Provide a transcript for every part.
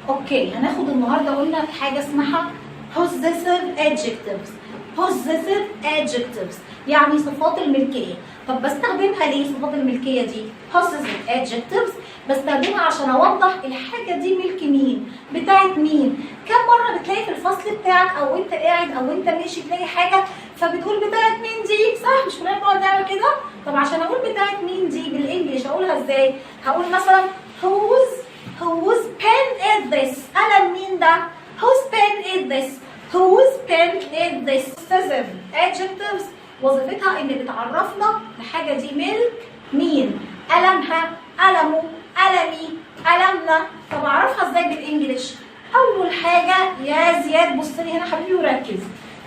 اوكي، هناخد النهارده قلنا حاجه اسمها possessive adjectives. possessive adjectives يعني صفات الملكيه. طب بستخدمها ليه صفات الملكيه دي؟ possessive adjectives بستخدمها عشان اوضح الحاجه دي ملك مين، بتاعت مين. كم مره بتلاقي في الفصل بتاعك او انت قاعد او انت ماشي تلاقي حاجه فبتقول بتاعت مين دي؟ صح؟ مش كلنا بنقعد نعمل كده؟ طب عشان اقول بتاعت مين دي بالانجلش اقولها ازاي؟ هقول مثلا whose pen is this؟ قلم مين ده؟ whose pen is this؟ whose pen is this؟ possessive adjectives وظيفتها ان بتعرفنا الحاجه دي ملك مين؟ قلمها، قلمه، قلمي، قلمنا. طب اعرفها ازاي بالانجلش؟ اول حاجه يا زياد بص لي هنا حبيبي وركز.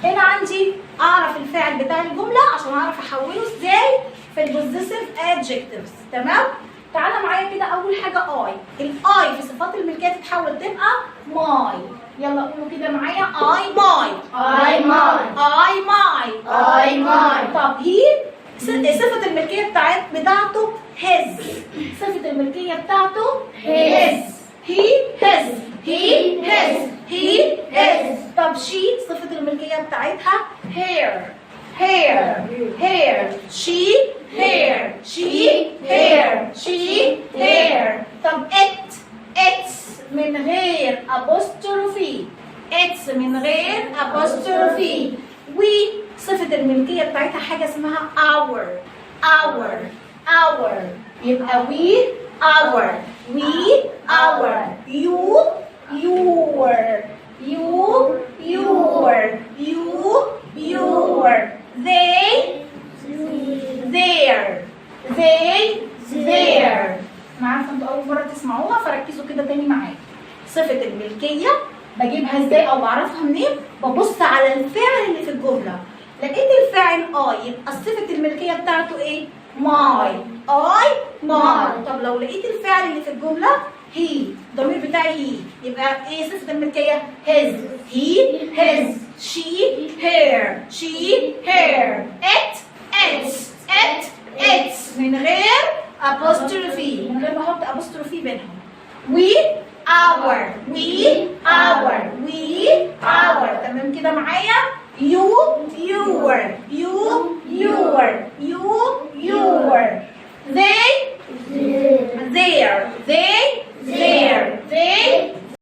هنا عندي اعرف الفاعل بتاع الجمله عشان اعرف احوله ازاي في البوزيسيف ادجكتيفز. تمام؟ تعالى معايا كده. اول حاجه الاي في صفات الملكيه تتحول تبقى ماي. يلا قولوا كده معايا اي ماي. I mine. اي ماي. I mine. طب هي صفة الملكية بتاعته his. صفة الملكية بتاعته his. he his. he his. he his. طب she صفة الملكية بتاعتها hair. hair. hair. she hair. she hair. she hair. طب its من غير apostrophe. its من غير apostrophe. we صفة الملكية بتاعتها حاجة اسمها our. يبقى we our. you your. they their. انا عارفه انتوا اول مره تسمعوها فركزوا كده تاني معايا. صفة الملكية بجيبها ازاي او بعرفها منين؟ ببص على الفعل اللي في الجملة. لقيت الفاعل يبقى صفة الملكية بتاعته ايه؟ ماي. ماي. طب لو لقيت الفعل اللي في الجملة هي، الضمير بتاعي هي، يبقى ايه صفة الملكية؟ his. he his. she her. its من غير apostrophe، من غير ما احط apostrophe بينهم. we our. تمام كده معايا؟ you your. they their.